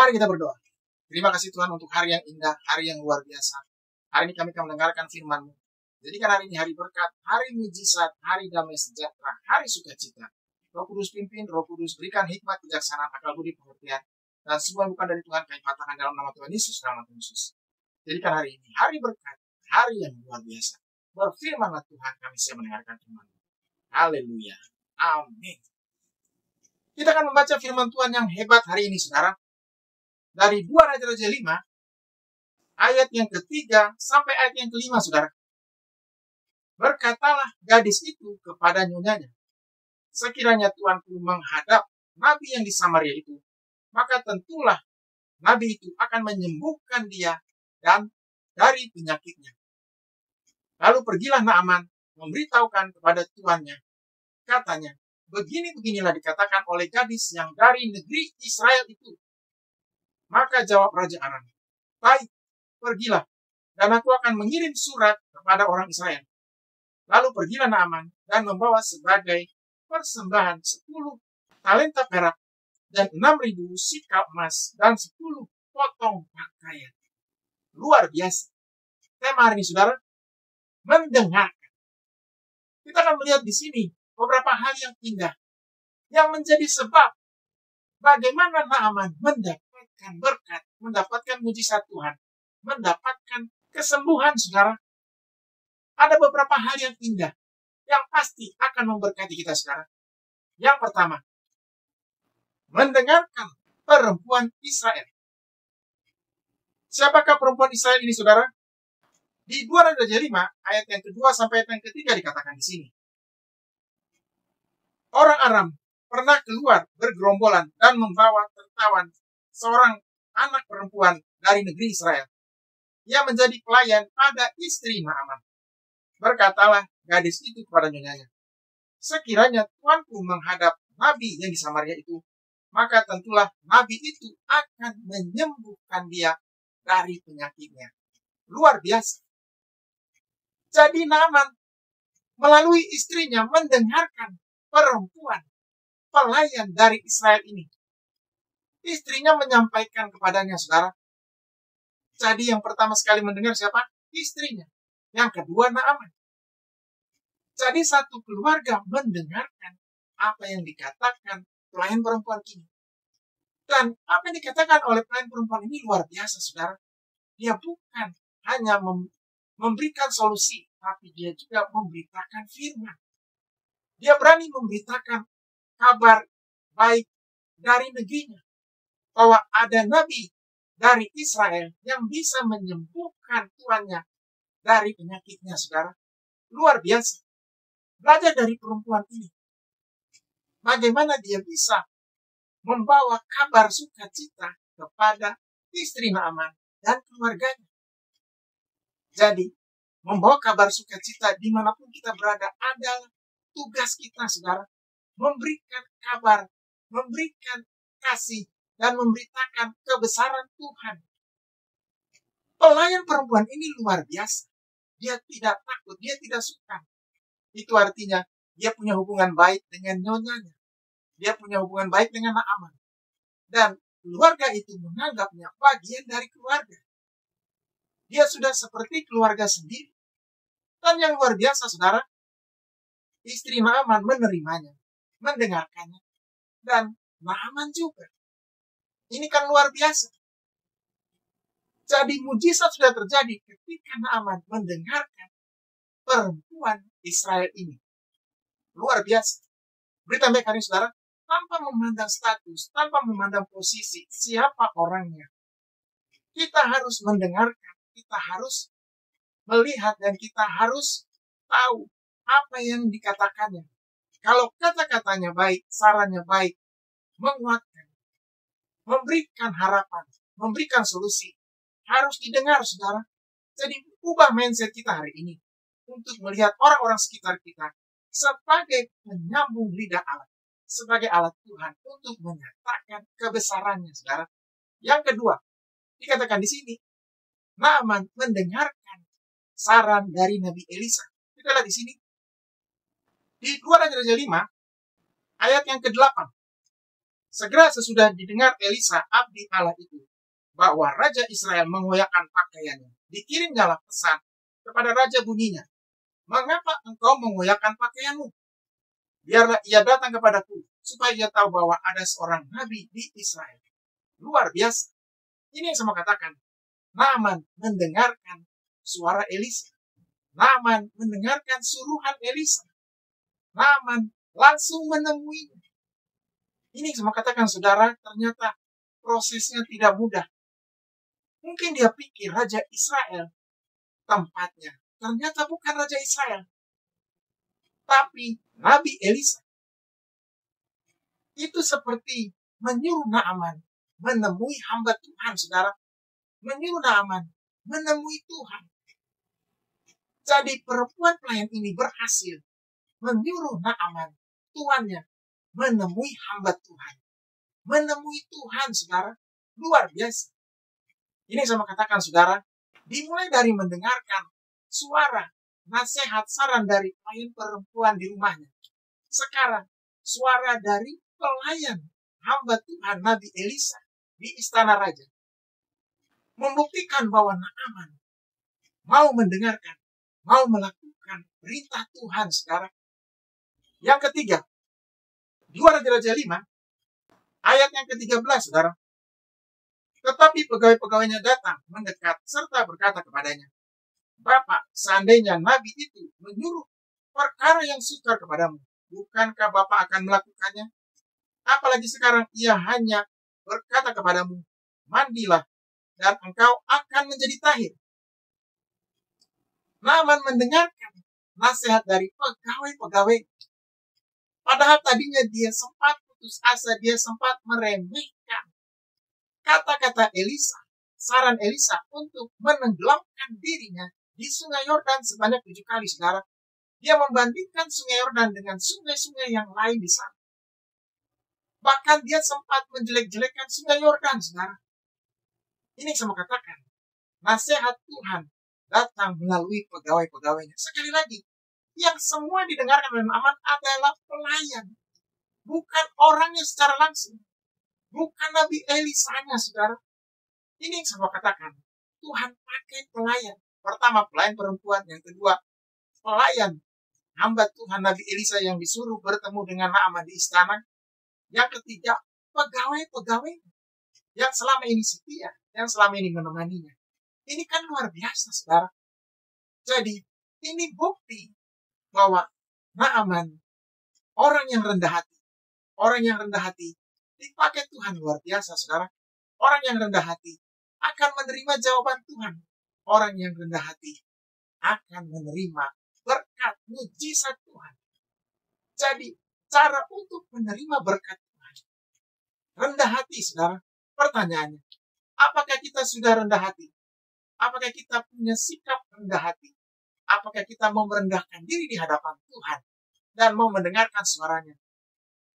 Mari kita berdoa. Terima kasih Tuhan untuk hari yang indah, hari yang luar biasa. Hari ini kami akan mendengarkan firman-Mu. Jadikan hari ini hari berkat, hari mujizat, hari damai sejahtera, hari sukacita. Roh Kudus pimpin, Roh Kudus berikan hikmat, kebijaksanaan, akal budi, pengertian. Dan semua yang bukan dari Tuhan kami patahkan dalam nama Tuhan Yesus, dalam nama Tuhan Yesus. Jadikan hari ini hari berkat, hari yang luar biasa. Berfirmanlah Tuhan, kami siap mendengarkan firman-Mu. Haleluya. Amin. Kita akan membaca firman Tuhan yang hebat hari ini, saudara. Dari 2 Raja-Raja 5, ayat yang ketiga sampai ayat yang kelima, saudara. Berkatalah gadis itu kepada nyonyanya, sekiranya tuanku menghadap nabi yang di Samaria itu, maka tentulah nabi itu akan menyembuhkan dia dan dari penyakitnya. Lalu pergilah Naaman memberitahukan kepada tuannya, katanya, begini-beginilah dikatakan oleh gadis yang dari negeri Israel itu. Maka jawab Raja Aram, baik, pergilah, dan aku akan mengirim surat kepada orang Israel. Lalu pergilah Naaman dan membawa sebagai persembahan 10 talenta perak dan 6.000 sikal emas dan 10 potong pakaian. Luar biasa. Tema hari ini, saudara, mendengarkan. Kita akan melihat di sini beberapa hal yang indah yang menjadi sebab bagaimana Naaman mendapatkan berkat, mendapatkan mujizat Tuhan, mendapatkan kesembuhan, saudara. Ada beberapa hal yang indah yang pasti akan memberkati kita, saudara. Yang pertama, mendengarkan perempuan Israel. Siapakah perempuan Israel ini, saudara? Di 2 Raja 5, ayat yang kedua sampai ayat yang ketiga dikatakan di sini. Orang Aram pernah keluar bergerombolan dan membawa tertawan seorang anak perempuan dari negeri Israel. Ia menjadi pelayan pada istri Naaman. Berkatalah gadis itu kepada nyonyanya, sekiranya tuanku menghadap nabi yang di Samaria itu, maka tentulah nabi itu akan menyembuhkan dia dari penyakitnya. Luar biasa. Jadi Naaman melalui istrinya mendengarkan perempuan pelayan dari Israel ini. Istrinya menyampaikan kepadanya, saudara. Jadi yang pertama sekali mendengar siapa? Istrinya. Yang kedua Naaman. Jadi satu keluarga mendengarkan apa yang dikatakan pelayan perempuan ini. Dan apa yang dikatakan oleh pelayan perempuan ini luar biasa, saudara. Dia bukan hanya memberikan solusi, tapi dia juga memberitakan firman. Dia berani memberitakan kabar baik dari negerinya, bahwa ada nabi dari Israel yang bisa menyembuhkan tuannya dari penyakitnya, saudara. Luar biasa. Belajar dari perempuan ini. Bagaimana dia bisa membawa kabar sukacita kepada istri Naaman dan keluarganya. Jadi, membawa kabar sukacita dimanapun kita berada adalah tugas kita, saudara. Memberikan kabar, memberikan kasih, dan memberitakan kebesaran Tuhan. Pelayan perempuan ini luar biasa. Dia tidak takut, dia tidak suka. Itu artinya dia punya hubungan baik dengan nyonyanya. Dia punya hubungan baik dengan Naaman. Dan keluarga itu menganggapnya bagian dari keluarga. Dia sudah seperti keluarga sendiri. Dan yang luar biasa, saudara, istri Naaman menerimanya, mendengarkannya. Dan Naaman juga. Ini kan luar biasa. Jadi mujizat sudah terjadi ketika Naaman mendengarkan perempuan Israel ini. Luar biasa. Berita baik hari ini, saudara, tanpa memandang status, tanpa memandang posisi, siapa orangnya. Kita harus mendengarkan, kita harus melihat, dan kita harus tahu apa yang dikatakannya. Kalau kata-katanya baik, sarannya baik, menguatkan, memberikan harapan, memberikan solusi, harus didengar, saudara. Jadi ubah mindset kita hari ini untuk melihat orang-orang sekitar kita sebagai penyambung lidah Allah, sebagai alat Tuhan untuk menyatakan kebesarannya, saudara. Yang kedua, dikatakan di sini, Naaman mendengarkan saran dari Nabi Elisa. Kita lihat di sini. Di 2 Raja 5, ayat yang ke-8. Segera sesudah didengar Elisa, abdi Allah itu, bahwa Raja Israel mengoyakkan pakaiannya, dikirimnyalah pesan kepada Raja bunyinya, "Mengapa engkau mengoyakkan pakaianmu? Biarlah ia datang kepadaku, supaya ia tahu bahwa ada seorang nabi di Israel." Luar biasa. Ini yang saya mau katakan. Naaman mendengarkan suara Elisa. Naaman mendengarkan suruhan Elisa. Naaman langsung menemuinya. Ini yang saya mau katakan, saudara, ternyata prosesnya tidak mudah. Mungkin dia pikir Raja Israel tempatnya. Ternyata bukan Raja Israel, tapi Nabi Elisa. Itu seperti menyuruh Naaman menemui hamba Tuhan, saudara. Menyuruh Naaman menemui Tuhan. Jadi perempuan pelayan ini berhasil menyuruh Naaman, tuannya, menemui hamba Tuhan. Menemui Tuhan, saudara. Luar biasa. Ini saya mau katakan, saudara, dimulai dari mendengarkan suara, nasihat, saran dari pelayan perempuan di rumahnya. Sekarang, suara dari pelayan hamba Tuhan Nabi Elisa di istana raja membuktikan bahwa Naaman mau mendengarkan, mau melakukan perintah Tuhan sekarang. Yang ketiga, 2 Raja-Raja 5, ayat yang ke-13, saudara. Tetapi pegawai-pegawainya datang mendekat serta berkata kepadanya, "Bapak, seandainya nabi itu menyuruh perkara yang sukar kepadamu, bukankah Bapak akan melakukannya? Apalagi sekarang ia hanya berkata kepadamu, mandilah, dan engkau akan menjadi tahir." Naaman mendengarkan nasihat dari pegawai-pegawai. Padahal tadinya dia sempat putus asa, dia sempat meremehkan kata-kata Elisa, saran Elisa untuk menenggelamkan dirinya di sungai Yordan sebanyak 7 kali, saudara. Dia membandingkan sungai Yordan dengan sungai-sungai yang lain di sana. Bahkan dia sempat menjelek-jelekan sungai Yordan, saudara. Ini saya mau katakan, nasihat Tuhan datang melalui pegawai-pegawainya. Sekali lagi, yang semua didengarkan oleh Naaman adalah pelayan, bukan orangnya secara langsung, bukan Nabi Elisanya, saudara. Ini yang saya mau katakan, Tuhan pakai pelayan. Pertama, pelayan perempuan. Yang kedua, pelayan hamba Tuhan Nabi Elisa yang disuruh bertemu dengan Naaman di istana. Yang ketiga, pegawai-pegawai yang selama ini setia, yang selama ini menemaninya. Ini kan luar biasa, saudara. Jadi, ini bukti bahwa Naaman, orang yang rendah hati, dipakai Tuhan luar biasa, saudara. Orang yang rendah hati akan menerima jawaban Tuhan. Orang yang rendah hati akan menerima berkat mujizat Tuhan. Jadi, cara untuk menerima berkat Tuhan, rendah hati, saudara. Pertanyaannya, apakah kita sudah rendah hati? Apakah kita punya sikap rendah hati? Apakah kita mau merendahkan diri di hadapan Tuhan dan mau mendengarkan suaranya?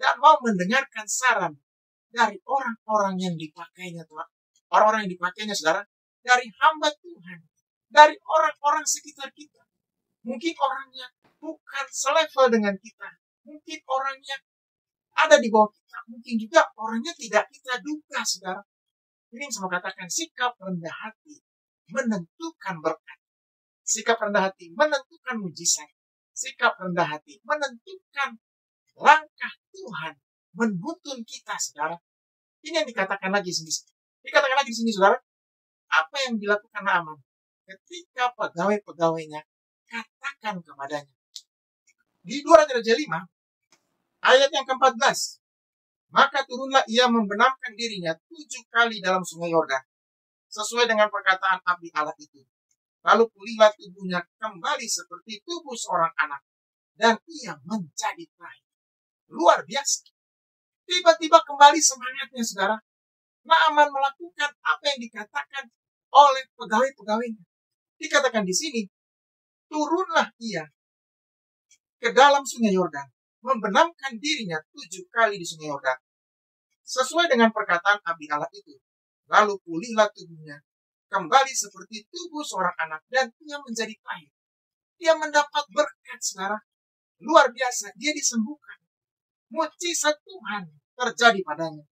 Dan mau mendengarkan saran dari orang-orang yang dipakainya, Tuhan. Orang-orang yang dipakainya, saudara, dari hamba Tuhan, dari orang-orang sekitar kita. Mungkin orangnya bukan selevel dengan kita. Mungkin orangnya ada di bawah kita. Mungkin juga orangnya tidak kita duga, saudara. Ini yang saya katakan, sikap rendah hati menentukan berkat. Sikap rendah hati menentukan mujizat. Sikap rendah hati menentukan langkah Tuhan menuntun kita, saudara. Ini yang dikatakan lagi di sini. Dikatakan lagi di sini, saudara. Apa yang dilakukan Naaman ketika pegawai-pegawainya katakan kepadanya. Di 2 Raja 5, ayat yang ke-14. Maka turunlah ia membenamkan dirinya 7 kali dalam sungai Yordan, sesuai dengan perkataan abdi Allah itu. Lalu pulihlah tubuhnya kembali seperti tubuh seorang anak, dan ia menjadi tahir. Luar biasa. Tiba-tiba kembali semangatnya, saudara. Naaman melakukan apa yang dikatakan oleh pegawai-pegawainya. Dikatakan di sini, turunlah ia ke dalam sungai Yordan, membenamkan dirinya 7 kali di sungai Yordan, sesuai dengan perkataan abdi Allah itu. Lalu pulihlah tubuhnya kembali seperti tubuh seorang anak, dan ia menjadi tahir. Dia mendapat berkat, saudara. Luar biasa, dia disembuhkan. Mujizat Tuhan terjadi padanya.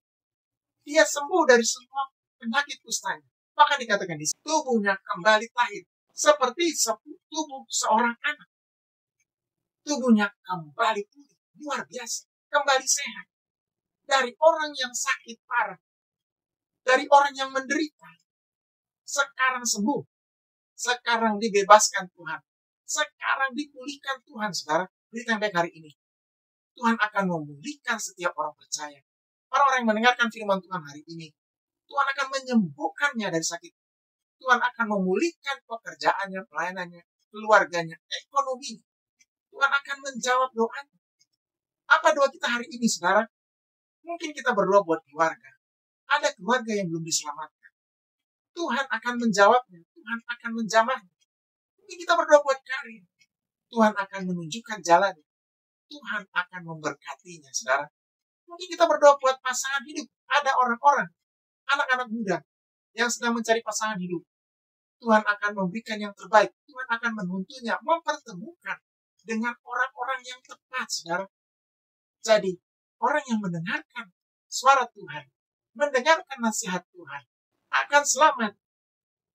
Dia sembuh dari semua penyakit kustanya. Bahkan dikatakan di situ, tubuhnya kembali lahir. Seperti tubuh seorang anak. Tubuhnya kembali pulih. Luar biasa. Kembali sehat. Dari orang yang sakit parah. Dari orang yang menderita. Sekarang sembuh. Sekarang dibebaskan Tuhan. Sekarang dipulihkan Tuhan, saudara. Berita yang baik hari ini. Tuhan akan memulihkan setiap orang percaya. Orang-orang yang mendengarkan firman Tuhan hari ini. Tuhan akan menyembuhkannya dari sakit. Tuhan akan memulihkan pekerjaannya, pelayanannya, keluarganya, ekonominya. Tuhan akan menjawab doanya. Apa doa kita hari ini, saudara? Mungkin kita berdoa buat keluarga. Ada keluarga yang belum diselamatkan. Tuhan akan menjawabnya. Tuhan akan menjamahnya. Mungkin kita berdoa buat karir. Tuhan akan menunjukkan jalannya. Tuhan akan memberkatinya, saudara. Mungkin kita berdoa buat pasangan hidup. Ada orang-orang, anak-anak muda yang sedang mencari pasangan hidup. Tuhan akan memberikan yang terbaik. Tuhan akan menuntunnya, mempertemukan dengan orang-orang yang tepat, saudara. Jadi, orang yang mendengarkan suara Tuhan, mendengarkan nasihat Tuhan, akan selamat,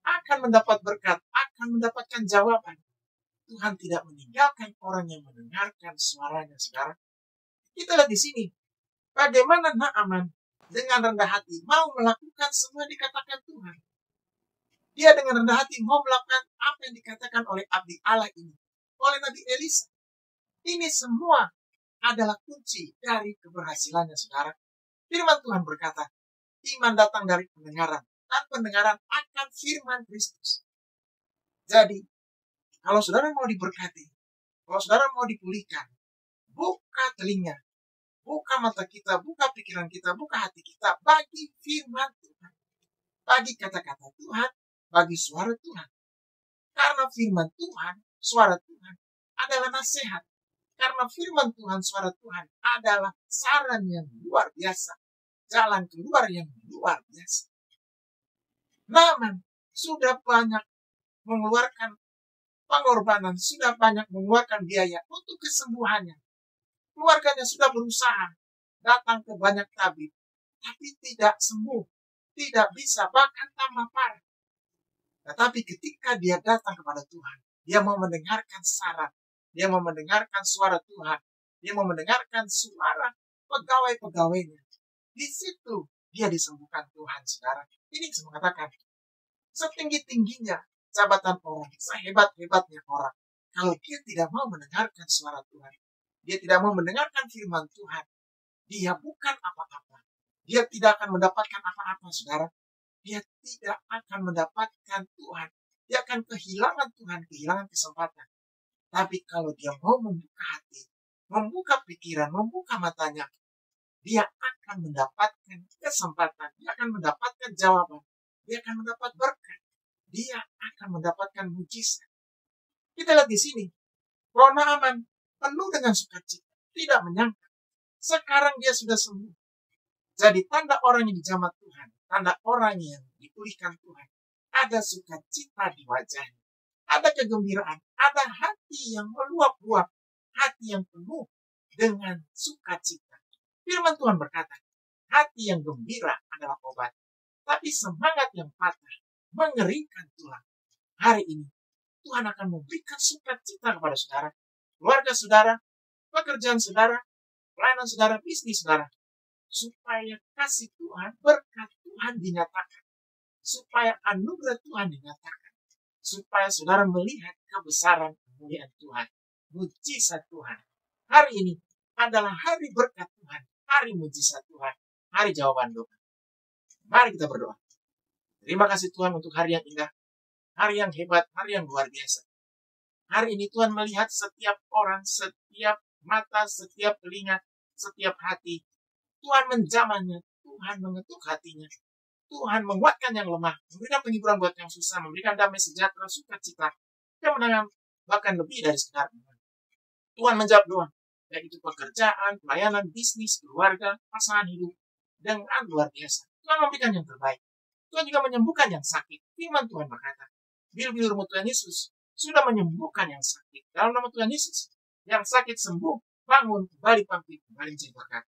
akan mendapat berkat, akan mendapatkan jawaban. Tuhan tidak meninggalkan orang yang mendengarkan suaranya, saudara. Kita lihat di sini, bagaimana Naaman dengan rendah hati mau melakukan semua yang dikatakan Tuhan. Dia dengan rendah hati mau melakukan apa yang dikatakan oleh abdi Allah ini, oleh Nabi Elisa. Ini semua adalah kunci dari keberhasilannya, saudara. Firman Tuhan berkata, iman datang dari pendengaran, dan pendengaran akan firman Kristus. Jadi, kalau saudara mau diberkati, kalau saudara mau dipulihkan, buka telinga, buka mata kita, buka pikiran kita, buka hati kita bagi firman Tuhan, bagi kata-kata Tuhan, bagi suara Tuhan. Karena firman Tuhan, suara Tuhan adalah nasihat. Karena firman Tuhan, suara Tuhan adalah saran yang luar biasa, jalan keluar yang luar biasa. Naaman sudah banyak mengeluarkan pengorbanan, sudah banyak mengeluarkan biaya untuk kesembuhannya. Keluarganya sudah berusaha datang ke banyak tabib, tapi tidak sembuh, tidak bisa, bahkan tambah parah. Tetapi ketika dia datang kepada Tuhan, dia mau mendengarkan saran, dia mau mendengarkan suara Tuhan, dia mau mendengarkan suara pegawai-pegawainya. Di situ dia disembuhkan Tuhan, saudara. Ini saya mengatakan, setinggi-tingginya jabatan orang, sehebat-hebatnya orang, kalau dia tidak mau mendengarkan suara Tuhan, dia tidak mau mendengarkan firman Tuhan, dia bukan apa-apa. Dia tidak akan mendapatkan apa-apa, saudara. Dia tidak akan mendapatkan Tuhan. Dia akan kehilangan Tuhan, kehilangan kesempatan. Tapi kalau dia mau membuka hati, membuka pikiran, membuka matanya, dia akan mendapatkan kesempatan. Dia akan mendapatkan jawaban. Dia akan mendapat berkat. Dia akan mendapatkan mujizat. Kita lihat di sini. Naaman penuh dengan sukacita. Tidak menyangka. Sekarang dia sudah sembuh. Jadi tanda orang yang dijamah Tuhan. Tanda orang yang dipulihkan Tuhan. Ada sukacita di wajahnya. Ada kegembiraan. Ada hati yang meluap-luap. Hati yang penuh dengan sukacita. Firman Tuhan berkata, hati yang gembira adalah obat. Tapi semangat yang patah mengeringkan tulang. Hari ini, Tuhan akan memberikan sukacita kepada saudara. Keluarga saudara, pekerjaan saudara, pelayanan saudara, bisnis saudara. Supaya kasih Tuhan, berkat Tuhan dinyatakan. Supaya anugerah Tuhan dinyatakan. Supaya saudara melihat kebesaran kemuliaan Tuhan. Mujizat Tuhan. Hari ini adalah hari berkat Tuhan. Hari mujizat Tuhan. Hari jawaban doa. Mari kita berdoa. Terima kasih Tuhan untuk hari yang indah. Hari yang hebat, hari yang luar biasa. Hari ini Tuhan melihat setiap orang, setiap mata, setiap telinga, setiap hati. Tuhan menjamahnya, Tuhan mengetuk hatinya. Tuhan menguatkan yang lemah, memberikan penghiburan buat yang susah, memberikan damai sejahtera, sukacita, kemenangan, bahkan lebih dari sekedar iman. Tuhan menjawab doa, baik itu pekerjaan, pelayanan, bisnis, keluarga, pasangan hidup, dengan luar biasa. Tuhan memberikan yang terbaik. Tuhan juga menyembuhkan yang sakit. Firman Tuhan berkata, bil-bilurmu Tuhan Yesus sudah menyembuhkan yang sakit. Dalam nama Tuhan Yesus, yang sakit sembuh, bangun, kembali bangkit, kembali menjadi berkat.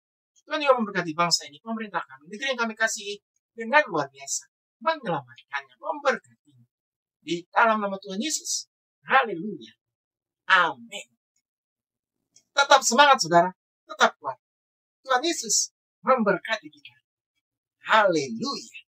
Tuhan juga memberkati bangsa ini, pemerintah kami, negeri yang kami kasihi dengan luar biasa, menyelamatkannya, memberkatinya. Di dalam nama Tuhan Yesus. Haleluya. Amin. Tetap semangat, saudara. Tetap kuat. Tuhan Yesus memberkati kita. Haleluya.